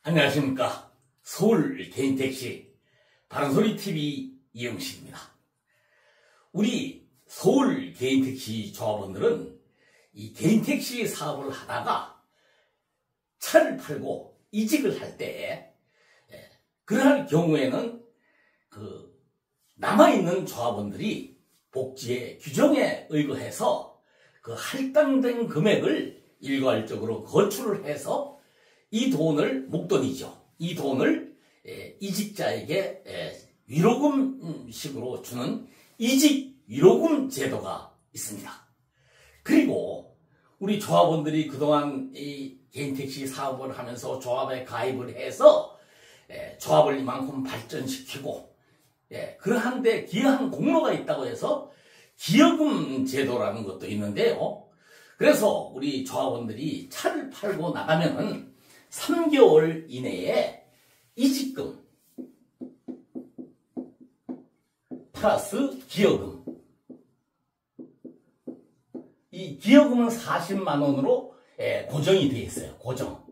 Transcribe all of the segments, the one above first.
안녕하십니까. 서울 개인택시 바른소리TV 이영식입니다. 우리 서울 개인택시 조합원들은 이 개인택시 사업을 하다가 차를 팔고 이직을 할 때 그러한 경우에는 남아있는 조합원들이 복지의 규정에 의거해서 그 할당된 금액을 일괄적으로 거출을 해서 이 돈을, 목돈이죠. 이 돈을 이직자에게 위로금식으로 주는 이직 위로금 제도가 있습니다. 그리고 우리 조합원들이 그동안 이 개인택시 사업을 하면서 조합에 가입을 해서 조합을 이만큼 발전시키고 그러한 데 기여한 공로가 있다고 해서 기여금 제도라는 것도 있는데요. 그래서 우리 조합원들이 차를 팔고 나가면은 3개월 이내에 이직금 플러스 기여금, 이 기여금은 40만 원으로 고정이 되어 있어요. 고정.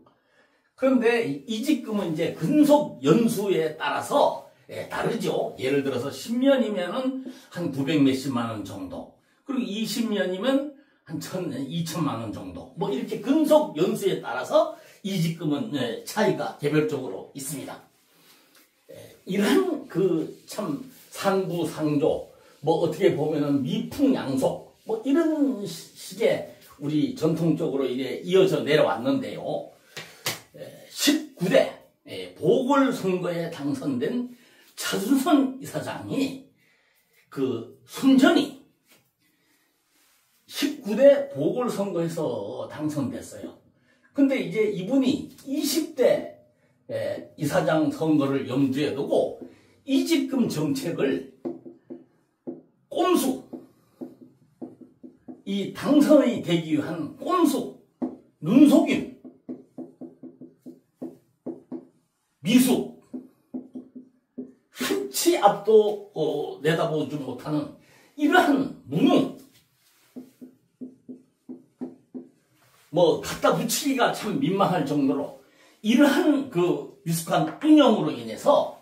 그런데 이직금은 이제 근속 연수에 따라서 다르죠. 예를 들어서 10년이면은 한 900 몇십만 원 정도, 그리고 20년이면 한 2천만 원 정도, 뭐 이렇게 근속 연수에 따라서 이직금은 차이가 개별적으로 있습니다. 이러한 참 상부상조, 뭐 어떻게 보면은 미풍양속, 뭐 이런 식의 우리 전통적으로 이어져 내려왔는데요. 19대 보궐선거에 당선된 차순선 이사장이 순전히 19대 보궐선거에서 당선됐어요. 근데 이제 이분이 20대 이사장 선거를 염두에 두고 이직금 정책을 꼼수, 이 당선이 되기 위한 꼼수, 눈속임, 미숙, 한치 앞도 내다보지 못하는 이러한 무능, 뭐 갖다 붙이기가 참 민망할 정도로 이러한 미숙한 운영으로 인해서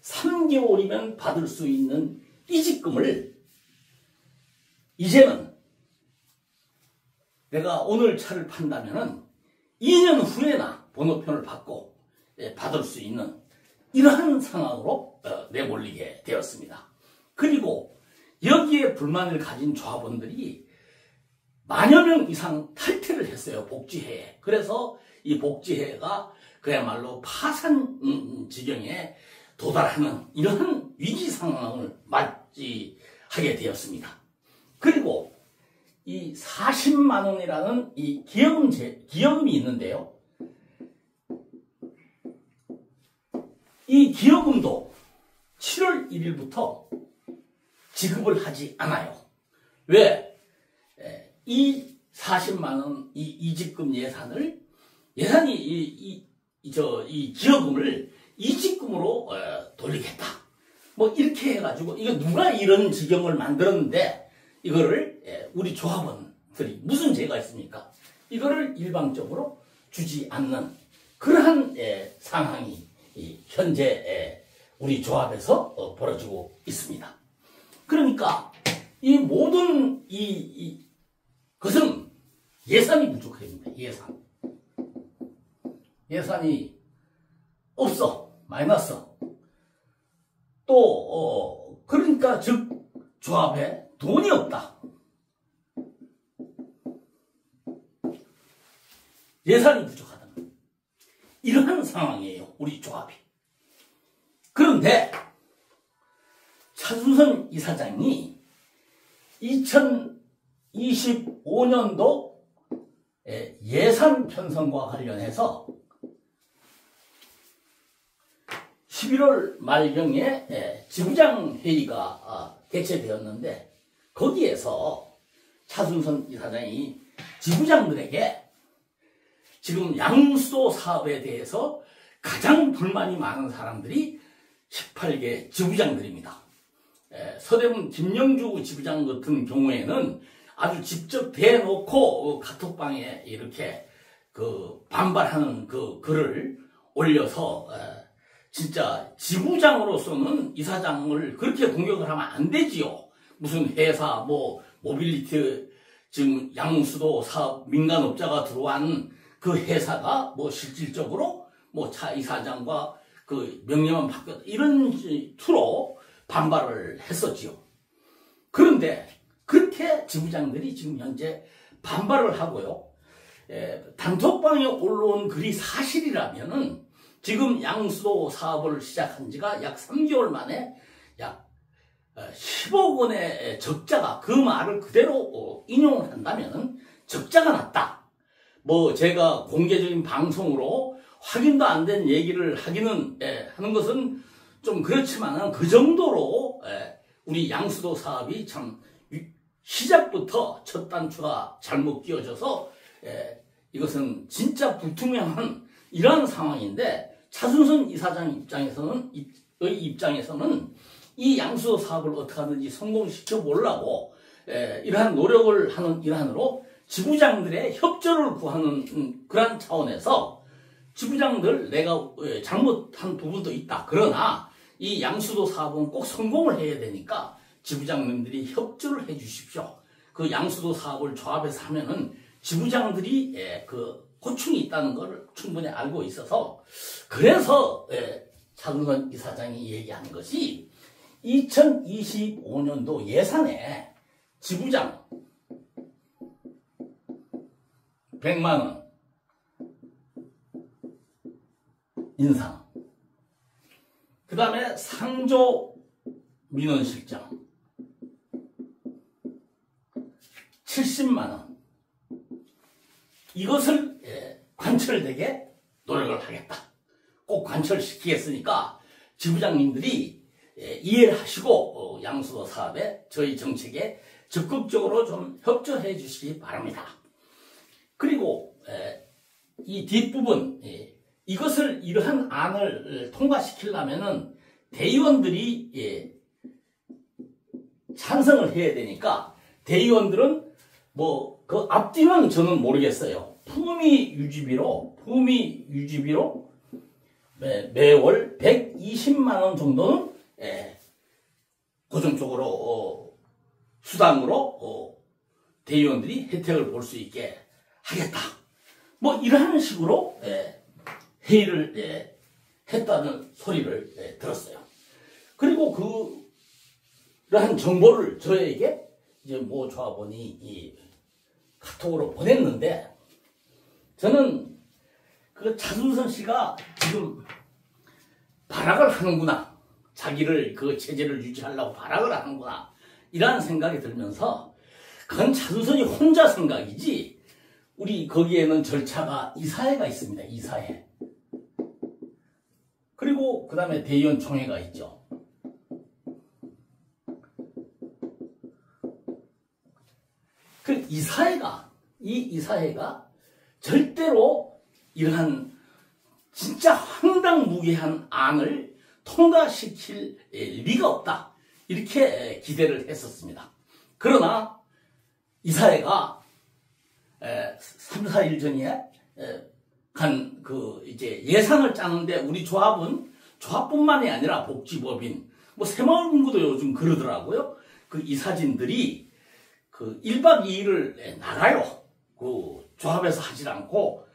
3개월이면 받을 수 있는 이직금을 이제는 내가 오늘 차를 판다면은 2년 후에나 번호편을 받고 받을 수 있는 이러한 상황으로 내몰리게 되었습니다. 그리고 여기에 불만을 가진 조합원들이 만여 명 이상 탈퇴를 했어요. 복지회에. 그래서 이 복지회가 그야말로 파산 지경에 도달하는 이러한 위기 상황을 맞이하게 되었습니다. 그리고 이 40만 원이라는 이 기여금이 있는데요. 이 기여금도 7월 1일부터 지급을 하지 않아요. 왜? 이 40만 원 이 이직금 예산이 이 기여금을 이직금으로 돌리겠다. 뭐 이렇게 해가지고 이거 누가 이런 지경을 만들었는데 이거를 우리 조합원들이 무슨 죄가 있습니까? 이거를 일방적으로 주지 않는 그러한 상황이 현재 우리 조합에서 벌어지고 있습니다. 그러니까 이 모든 것은 예산이 부족합니다. 예산이 없어. 마이너스. 또 그러니까 즉 조합에 돈이 없다. 예산이 부족하다. 이러한 상황이에요. 우리 조합이. 그런데 차순선 이사장이 2025년도 예산 편성과 관련해서 11월 말경에 지부장 회의가 개최되었는데 거기에서 차순선 이사장이 지부장들에게 지금 양수도 사업에 대해서 가장 불만이 많은 사람들이 18개 지부장들입니다. 서대문 김영주 지부장 같은 경우에는 아주 직접 대놓고 카톡방에 이렇게 반발하는 글을 올려서 진짜 지부장으로서는 이사장을 그렇게 공격을 하면 안 되지요. 무슨 회사 뭐 모빌리티 지금 양수도 사업 민간업자가 들어온 그 회사가 뭐 실질적으로 뭐 차 이사장과 그 명령만 바뀌었다 이런 투로 반발을 했었지요. 그런데 그렇게 지부장들이 지금 현재 반발을 하고요. 단톡방에 올라온 글이 사실이라면은 지금 양수도 사업을 시작한 지가 약 3개월 만에 약 10억 원의 적자가, 그 말을 그대로 인용을 한다면은 적자가 났다. 뭐 제가 공개적인 방송으로 확인도 안 된 얘기를 하기는 하는 것은 좀 그렇지만은 그 정도로 우리 양수도 사업이 참 시작부터 첫 단추가 잘못 끼워져서 이것은 진짜 불투명한 이러한 상황인데, 차순선 이사장 입장에서는 이 양수도 사업을 어떻게 하든지 성공시켜 보려고 이러한 노력을 하는 일환으로 지부장들의 협조를 구하는 그런 차원에서 지부장들 내가 잘못한 부분도 있다. 그러나 이 양수도 사업은 꼭 성공을 해야 되니까 지부장님들이 협조를 해 주십시오. 그 양수도 사업을 조합해서 하면은 지부장들이 그 고충이 있다는 것을 충분히 알고 있어서, 그래서 차순선 이사장이 얘기한 것이 2025년도 예산에 지부장 100만 원 인상, 그 다음에 상조 민원실장 70만 원, 이것을 관철되게 노력을 하겠다. 꼭 관철시키겠으니까 지부장님들이 이해를 하시고 양수도 사업에 저희 정책에 적극적으로 좀 협조해 주시기 바랍니다. 그리고 이 뒷부분, 이것을 이러한 안을 통과시키려면은 대의원들이 찬성을 해야 되니까 대의원들은 뭐 그 앞뒤는 저는 모르겠어요. 품위 유지비로 매월 120만 원 정도는 고정적으로 수당으로 대의원들이 혜택을 볼 수 있게 하겠다. 뭐 이러한 식으로 회의를 했다는 소리를 들었어요. 그리고 그러한 정보를 저에게 이제 모 조합원이 이 카톡으로 보냈는데, 저는 그 차순선 씨가 지금 발악을 하는구나, 자기를 그 체제를 유지하려고 발악을 하는구나, 이러한 생각이 들면서 그건 차순선이 혼자 생각이지 우리 거기에는 절차가 이사회가 있습니다. 이사회. 그리고 그 다음에 대의원 총회가 있죠. 그 이 이사회가 절대로 이러한 진짜 황당무계한 안을 통과시킬 리가 없다, 이렇게 기대를 했었습니다. 그러나 이사회가 3, 4일 전에 이제 예산을 짜는데 우리 조합뿐만이 아니라 복지법인, 뭐 새마을본부도 요즘 그러더라고요. 그 이사진들이 그 1박 2일을 나가요. 그 조합에서 하질 않고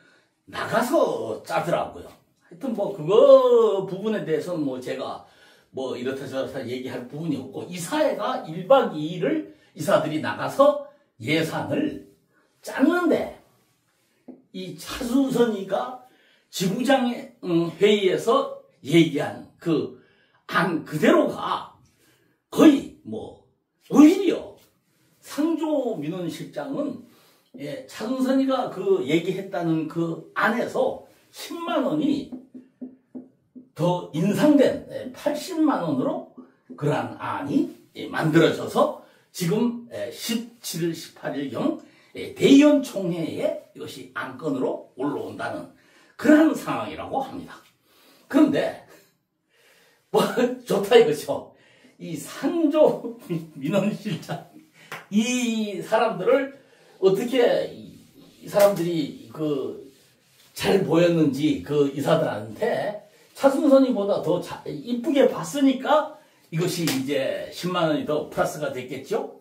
나가서 짜더라고요. 하여튼 뭐 그거 부분에 대해서는 뭐 제가 뭐 이렇다 저렇다 얘기할 부분이 없고, 이사회가 1박 2일을 이사들이 나가서 예산을 짰는데, 이 차순선이가 지부장 회의에서 얘기한 그 안 그대로가 거의 뭐, 오히려 상조 민원실장은 차순선이가 그 얘기했다는 그 안에서 10만 원이 더 인상된 80만 원으로 그러한 안이 만들어져서 지금 17일, 18일경 대의원 총회에 이것이 안건으로 올라온다는 그러한 상황이라고 합니다. 그런데 뭐 좋다 이거죠. 이 상조 민원실장, 이 사람들을 어떻게 이 사람들이 그 잘 보였는지 그 이사들한테 차순선이보다 더 이쁘게 봤으니까 이것이 이제 10만 원이 더 플러스가 됐겠죠?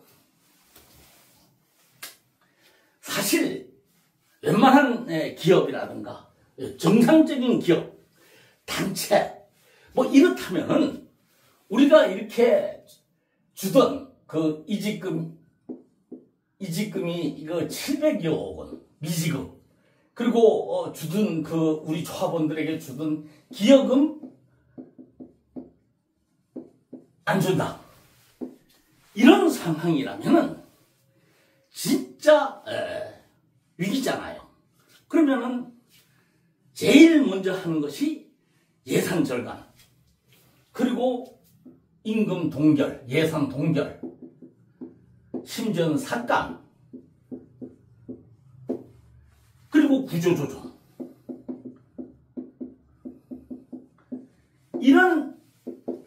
사실 웬만한 기업이라든가 정상적인 기업, 단체 뭐 이렇다면은 우리가 이렇게 주던 그 이직금이 이거 700여 원 미지금, 그리고 주던 그 우리 조합원들에게 주던 기여금 안 준다. 이런 상황이라면은 진짜 위기잖아요. 그러면은 제일 먼저 하는 것이 예산 절감, 그리고 임금 동결, 예산 동결, 심지어는 삭감, 그리고 구조조정. 이런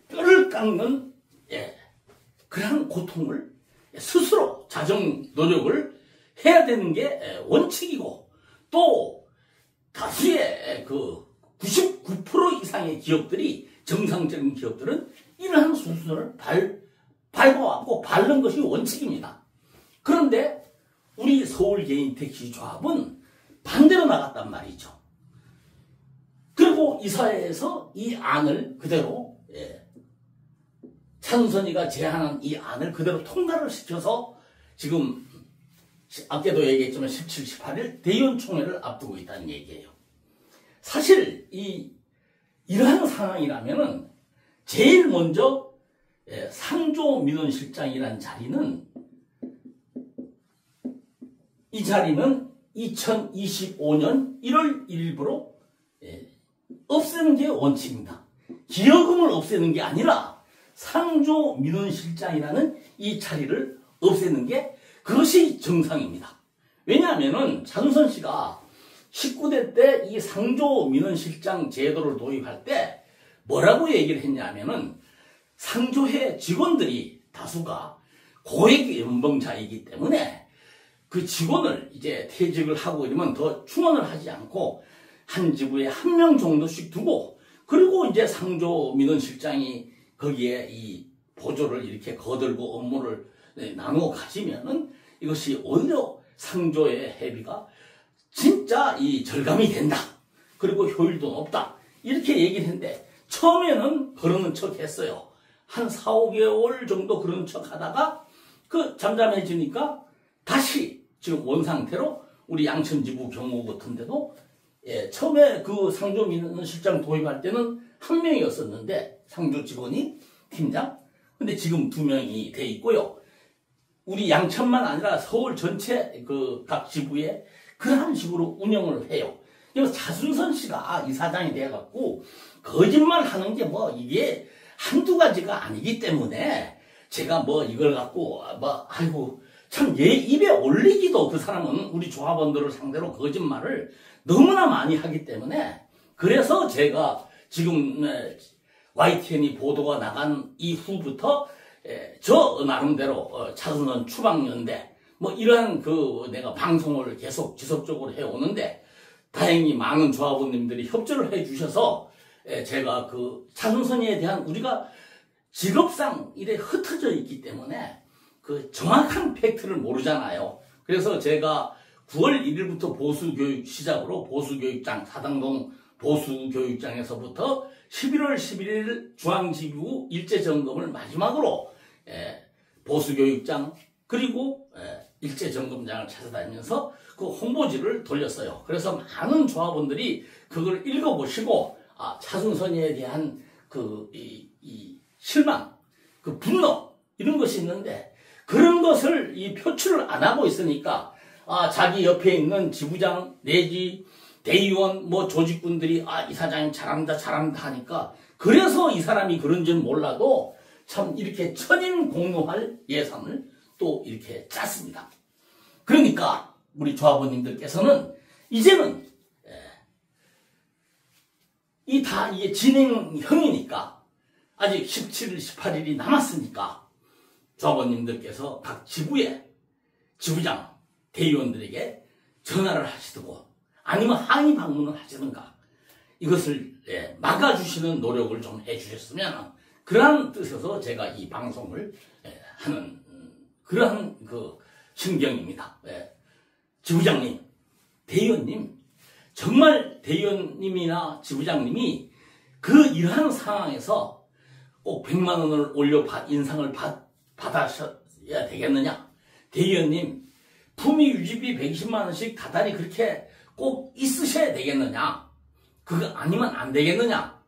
뼈를 깎는 그러한 고통을 스스로 자정 노력을 해야 되는 게 원칙이고, 또 다수의 그 99% 이상의 기업들이, 정상적인 기업들은 이러한 수순을 밟아왔고 밟는 것이 원칙입니다. 그런데 우리 서울개인택시조합은 반대로 나갔단 말이죠. 그리고 이사회에서 이 안을 그대로 차순선이가 제안한 이 안을 그대로 통과를 시켜서 지금 아까도 얘기했지만 17, 18일 대의원총회를 앞두고 있다는 얘기예요. 사실 이러한 상황이라면은 제일 먼저 상조민원실장이라는 자리는, 이 자리는 2025년 1월 1일부로 없애는 게 원칙입니다. 기여금을 없애는 게 아니라 상조민원실장이라는 이 자리를 없애는 게 그것이 정상입니다. 왜냐하면은 차순선 씨가 19대 때 이 상조민원실장 제도를 도입할 때 뭐라고 얘기를 했냐면은 상조회 직원들이 다수가 고액 연봉자이기 때문에 그 직원을 이제 퇴직을 하고 이러면 더 충원을 하지 않고 한 지부에 한 명 정도씩 두고, 그리고 이제 상조민원실장이 거기에 이 보조를 이렇게 거들고 업무를 나누어 가지면은 이것이 오히려 상조의 회비가 진짜 이 절감이 된다. 그리고 효율도 높다. 이렇게 얘기를 했는데, 처음에는 그러는 척 했어요. 한 4, 5개월 정도 그런 척 하다가 그 잠잠해지니까 다시 지금 원상태로 우리 양천지부 경우 같은데도 처음에 그 상조민원실장 도입할 때는 한 명이었었는데, 상조 직원이 팀장. 근데 지금 2명이 돼 있고요. 우리 양천만 아니라 서울 전체 그 각 지부에 그러한 식으로 운영을 해요. 그래서 차순선 씨가 이사장이 돼갖고 거짓말 하는 게 뭐 이게 한두 가지가 아니기 때문에 제가 뭐 이걸 갖고 아이고 참 얘 입에 올리기도, 그 사람은 우리 조합원들을 상대로 거짓말을 너무나 많이 하기 때문에, 그래서 제가 지금 YTN이 보도가 나간 이후부터 저 나름대로 차순선 추방연대 뭐 이러한 그 내가 방송을 계속 지속적으로 해오는데, 다행히 많은 조합원님들이 협조를 해주셔서 제가 그 차순선에 대한, 우리가 직업상 이래 흩어져 있기 때문에 그 정확한 팩트를 모르잖아요. 그래서 제가 9월 1일부터 보수교육 시작으로 보수교육장, 사당동 보수교육장에서부터 11월 11일 중앙지부 일제점검을 마지막으로 보수교육장 그리고 일제점검장을 찾아다니면서 그 홍보지를 돌렸어요. 그래서 많은 조합원들이 그걸 읽어보시고 차순선에 대한 이 실망, 그 분노 이런 것이 있는데, 그런 것을 표출을 안 하고 있으니까 자기 옆에 있는 지부장 내지 대의원 뭐 조직분들이 이 사장님 잘한다 하니까, 그래서 이 사람이 그런 줄 몰라도 참 이렇게 천인공노할 예산을 또 이렇게 짰습니다. 그러니까 우리 조합원님들께서는 이제는 이게 진행형이니까, 아직 17일, 18일이 남았으니까 조합원님들께서 각 지부에 지부장, 대의원들에게 전화를 하시고 아니면 항의 방문을 하시든가 이것을 막아주시는 노력을 좀 해주셨으면 그러한 뜻에서 제가 이 방송을 하는 그러한 그 심경입니다. 지부장님, 대의원님, 정말 대의원님이나 지부장님이 그 이러한 상황에서 꼭 100만 원을 올려 인상을 받으셔야 되겠느냐? 대의원님, 품위 유지비 120만 원씩 다달이 그렇게 꼭 있으셔야 되겠느냐? 그거 아니면 안 되겠느냐?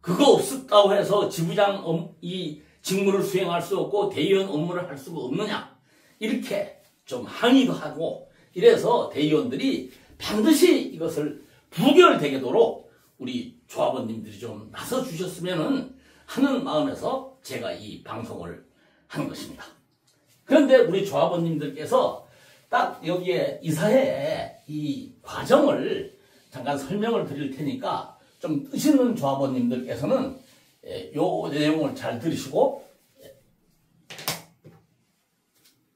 그거 없었다고 해서 지부장 이 직무를 수행할 수 없고 대의원 업무를 할 수가 없느냐? 이렇게 좀 항의도 하고 이래서 대의원들이 반드시 이것을 부결되도록 우리 조합원님들이 좀 나서 주셨으면 하는 마음에서 제가 이 방송을 한 것입니다. 그런데 우리 조합원님들께서 딱 여기에 이사회에 이 과정을 잠깐 설명을 드릴 테니까 좀 뜻 있는 조합원님들께서는 요 내용을 잘 들으시고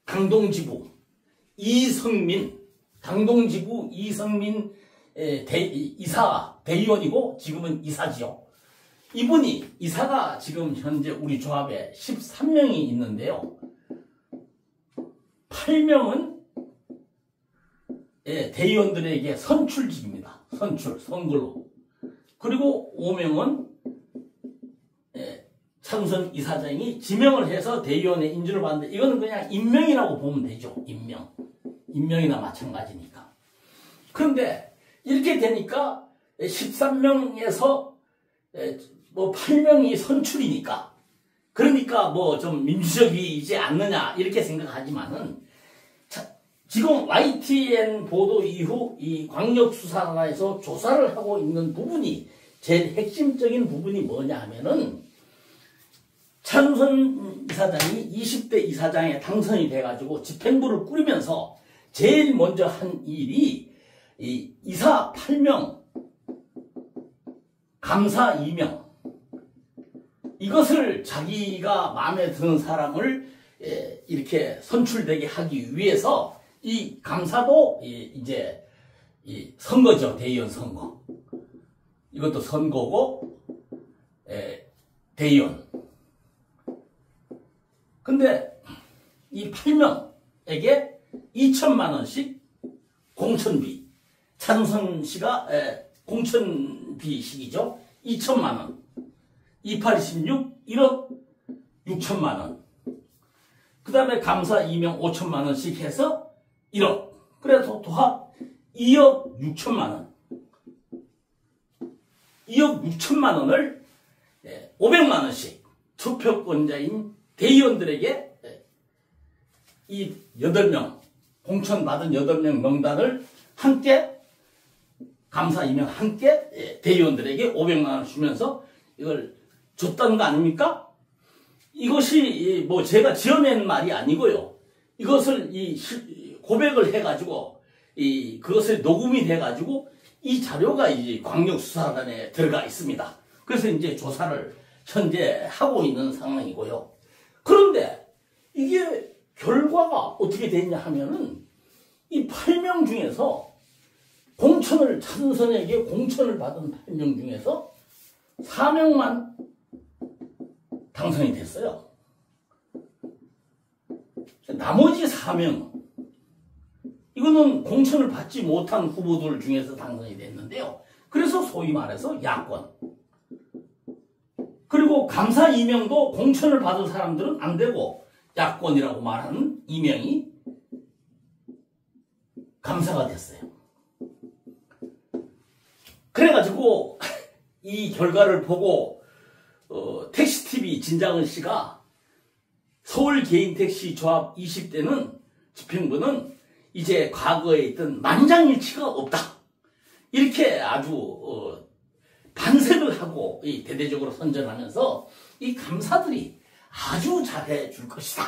강동지부 이성민 대의원이고 지금은 이사지요. 이분이 이사가 지금 현재 우리 조합에 13명이 있는데요. 8명은 대의원들에게 선출직입니다. 선거로. 그리고 5명은 차우선 이사장이 지명을 해서 대의원에 인준을 받는데 이거는 그냥 임명이라고 보면 되죠. 임명이나 마찬가지니까. 그런데 이렇게 되니까 13명에서 뭐 8명이 선출이니까 그러니까 뭐 좀 민주적이지 않느냐 이렇게 생각하지만은 지금 YTN 보도 이후 이 광역수사관에서 조사를 하고 있는 부분이 제일 핵심적인 부분이 뭐냐 하면은 차우선 이사장이 20대 이사장에 당선이 돼가지고 집행부를 꾸리면서 제일 먼저 한 일이 이 이사 8명, 감사 2명 이것을 자기가 마음에 드는 사람을 이렇게 선출되게 하기 위해서 이 감사도 이제 이 선거죠. 대의원 선거. 이것도 선거고 대의원. 근데 이 8명에게 2천만 원씩 공천비. 차우선 씨가 공천비식이죠. 2천만 원. 2826 1억 6천만 원. 그 다음에 감사 2명 5천만 원씩 해서 1억. 그래서 도합 2억 6천만 원. 2억 6천만 원을 500만 원씩 투표권자인 대의원들에게 이 8명, 공천받은 8명 명단을 함께 감사 2명 함께 대의원들에게 500만 원 주면서 이걸 줬다는 거 아닙니까? 이것이 뭐 제가 지어낸 말이 아니고요. 이것을 고백을 해가지고 그것을 녹음이 돼가지고 이 자료가 이제 광역수사단에 들어가 있습니다. 그래서 이제 조사를 현재 하고 있는 상황이고요. 그런데 이게 결과가 어떻게 됐냐 하면은 이 8명 중에서 차우선에게 공천을 받은 8명 중에서 4명만 당선이 됐어요. 나머지 4명 이거는 공천을 받지 못한 후보들 중에서 당선이 됐는데요. 그래서 소위 말해서 야권. 그리고 감사 2명도 공천을 받은 사람들은 안 되고 야권이라고 말하는 2명이 감사가 됐어요. 그래가지고 이 결과를 보고 택시TV 진장은 씨가 서울개인택시 조합 20대는 집행부는 이제 과거에 있던 만장일치가 없다. 이렇게 아주 반색을 하고 대대적으로 선전하면서 이 감사들이 아주 잘해 줄 것이다.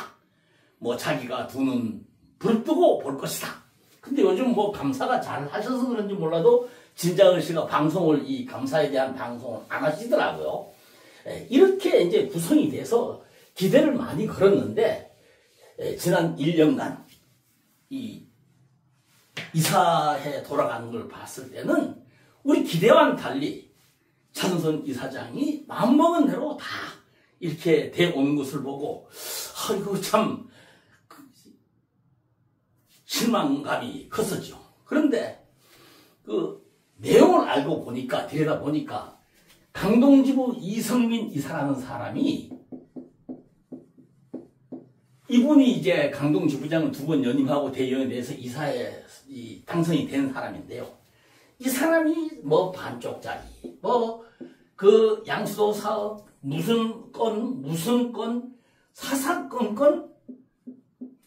뭐 자기가 두 눈 부릅뜨고 볼 것이다. 근데 요즘 뭐 감사가 잘 하셔서 그런지 몰라도 진장은 씨가 이 감사에 대한 방송을 안 하시더라고요. 이렇게 이제 구성이 돼서 기대를 많이 걸었는데 지난 1년간 이 이사해 돌아가는 걸 봤을 때는 우리 기대와는 달리 차승선 이사장이 마음먹은 대로 다 이렇게 돼오는 것을 보고 아이고 참 실망감이 컸었죠. 그런데 그 내용을 알고 보니까 들여다보니까 강동지부 이성민 이사라는 사람이 이분이 이제 강동지부장을 2번 연임하고 대의원에 대해서 이사에 당선이 된 사람인데요. 이 사람이 뭐 반쪽짜리, 뭐 그 양수도 사업, 무슨 건, 사사건건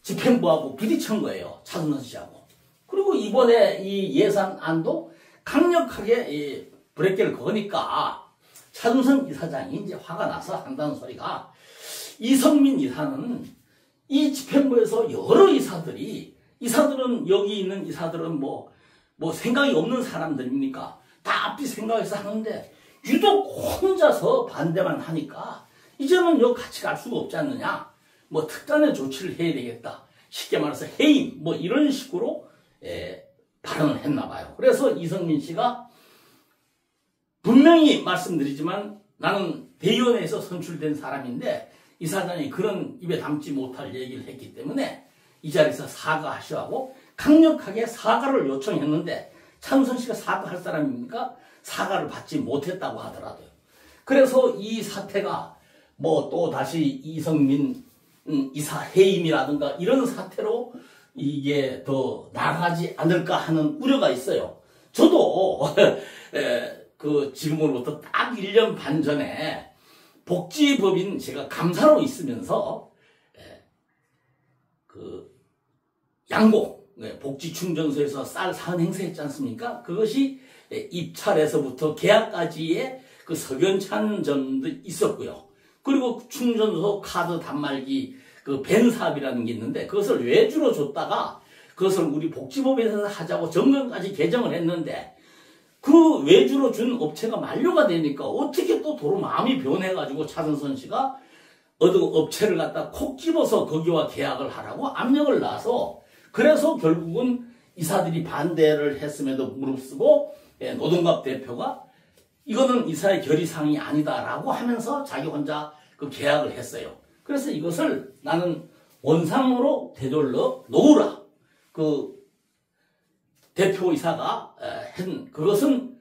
집행부하고 부딪힌 거예요. 차승선 씨하고. 그리고 이번에 이 예산안도 강력하게 브레이크를 거니까 차승선 이사장이 이제 화가 나서 한다는 소리가 이성민 이사는 이 집행부에서 여러 이사들은 여기 있는 이사들은 뭐 생각이 없는 사람들입니까? 다 앞뒤 생각해서 하는데 유독 혼자서 반대만 하니까 이제는 여기 같이 갈 수가 없지 않느냐. 뭐 특단의 조치를 해야 되겠다. 쉽게 말해서 해임 뭐 이런 식으로 발언을 했나 봐요. 그래서 이성민 씨가 분명히 말씀드리지만 나는 대의원에서 선출된 사람인데 이사장이 그런 입에 담지 못할 얘기를 했기 때문에 이 자리에서 사과하시라고 강력하게 사과를 요청했는데 차승선 씨가 사과할 사람입니까? 사과를 받지 못했다고 하더라도요. 그래서 이 사태가 뭐 또 다시 이성민 이사 해임이라든가 이런 사태로 이게 더 나가지 않을까 하는 우려가 있어요. 저도 그 지금으로부터 딱 1년 반 전에 복지법인 제가 감사로 있으면서 그 양곡 복지충전소에서 쌀 사은 행사했지 않습니까? 그것이 입찰에서부터 계약까지의 그 석연찮은 점도 있었고요. 그리고 충전소 카드 단말기 그 벤 사업이라는 게 있는데 그것을 외주로 줬다가 그것을 우리 복지법에서 하자고 정년까지 개정을 했는데 그 외주로 준 업체가 만료가 되니까 어떻게 또 도로 마음이 변해가지고 차승선 씨가 업체를 갖다 콕 집어서 거기와 계약을 하라고 압력을 놔서 그래서 결국은 이사들이 반대를 했음에도 무릅쓰고 노동갑 대표가 이거는 이사의 결의사항이 아니다라고 하면서 자기 혼자 그 계약을 했어요. 그래서 이것을 나는 원상으로 되돌려 놓으라. 그 대표이사가 한 그것은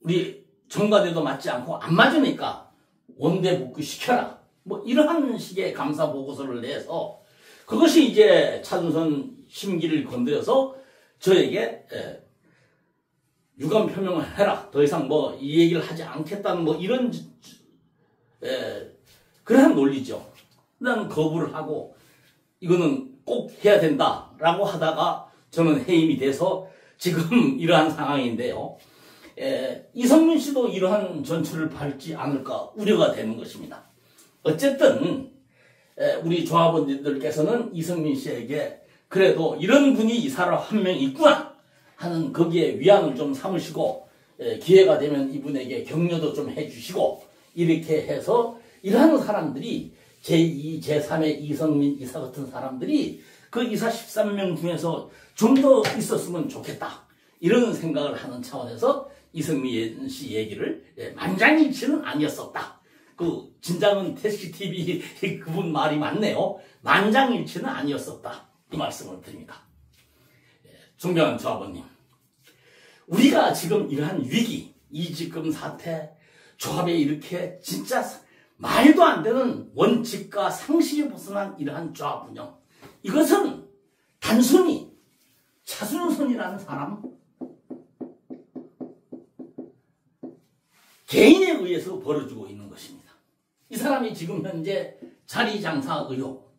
우리 정과대도 맞지 않고 안 맞으니까 원대 복귀시켜라. 뭐 이러한 식의 감사 보고서를 내서 그것이 이제 차승선 심기를 건드려서 저에게 유감 표명을 해라. 더 이상 뭐 이 얘기를 하지 않겠다는 뭐 이런 그러한 논리죠. 나는 거부를 하고 이거는 꼭 해야 된다라고 하다가 저는 해임이 돼서 지금 이러한 상황인데요. 이성민 씨도 이러한 전철을 밟지 않을까 우려가 되는 것입니다. 어쨌든 우리 조합원들께서는 이성민 씨에게 그래도 이런 분이 이사로 한 명 있구나 하는 거기에 위안을 좀 삼으시고 기회가 되면 이분에게 격려도 좀 해주시고 이렇게 해서 이러한 사람들이 제2, 제3의 이성민 이사 같은 사람들이 그 이사 13명 중에서 좀 더 있었으면 좋겠다. 이런 생각을 하는 차원에서 이성민 씨 얘기를 만장일치는 아니었었다. 그 진장은 태식TV 그분 말이 맞네요. 만장일치는 아니었었다. 이 말씀을 드립니다. 존경하는 조합원님. 우리가 지금 이러한 위기, 이직금 사태, 조합에 이렇게 진짜 말도 안 되는 원칙과 상식에 벗어난 이러한 조합 운영. 이것은 단순히 차승선이라는 사람 개인에 의해서 벌어지고 있는 것입니다. 이 사람이 지금 현재 자리장사 의혹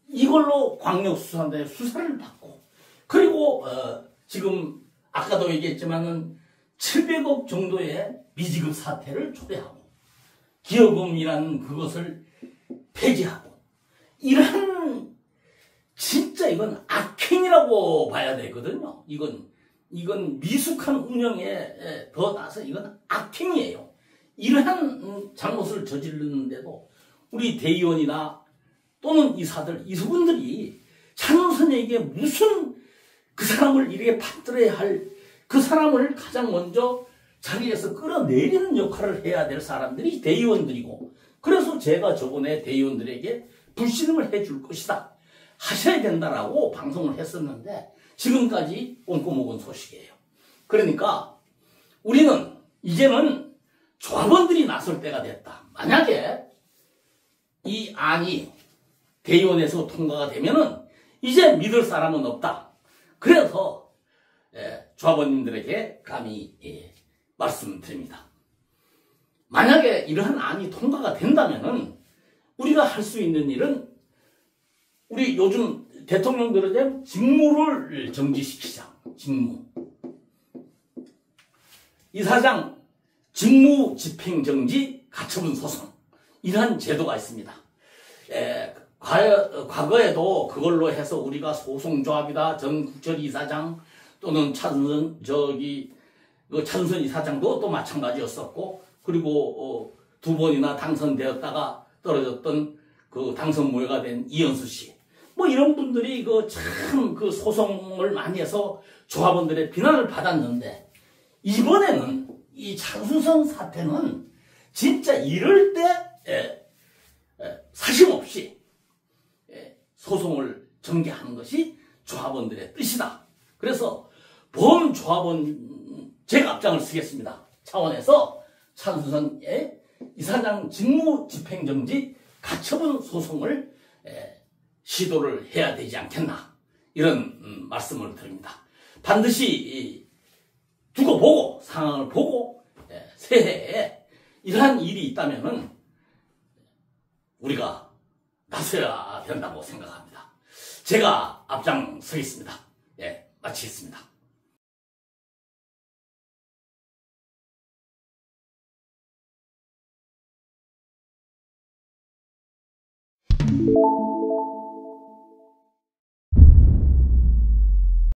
이걸로 광역수사대 수사를 받고 그리고 지금 아까도 얘기했지만은 700억 정도의 미지급 사태를 초래하고 기여금이라는 그것을 폐지하고 이런 진짜 이건 악행이라고 봐야 되거든요. 이건 미숙한 운영에 더 나서 이건 악행이에요. 이러한 잘못을 저지르는데도 우리 대의원이나 또는 이사들, 이수분들이 찬우선에게 무슨 그 사람을 이렇게 받들어야 할 그 사람을 가장 먼저 자리에서 끌어내리는 역할을 해야 될 사람들이 대의원들이고, 그래서 제가 저번에 대의원들에게 불씨름을 해줄 것이다, 하셔야 된다라고 방송을 했었는데 지금까지 꼼꼼먹은 소식이에요. 그러니까 우리는 이제는 조합원들이 나설 때가 됐다. 만약에 이 안이 대의원에서 통과가 되면은 이제 믿을 사람은 없다. 그래서 조합원님들에게 감히 말씀드립니다. 만약에 이러한 안이 통과가 된다면은 우리가 할 수 있는 일은, 우리 요즘 대통령들은 직무를 정지시키자. 직무. 이사장 직무 집행정지 가처분 소송, 이러한 제도가 있습니다. 과거에도 그걸로 해서 우리가 소송조합이다, 전국절 이사장 또는 찬선 이사장도 또 마찬가지였었고, 그리고 두 번이나 당선되었다가 떨어졌던 그 당선 무효가 된 이현수 씨, 뭐 이런 분들이 참 소송을 많이 해서 조합원들의 비난을 받았는데, 이번에는 이 차수선 사태는 진짜 이럴 때 사심 없이 소송을 전개하는 것이 조합원들의 뜻이다. 그래서 범조합원 제가 앞장을 쓰겠습니다 차원에서 차수선의 이사장 직무 집행정지 가처분 소송을 시도를 해야 되지 않겠나, 이런 말씀을 드립니다. 반드시 두고 보고 상황을 보고 새해에 이러한 일이 있다면은 우리가 나서야 된다고 생각합니다. 제가 앞장서겠습니다. 마치겠습니다.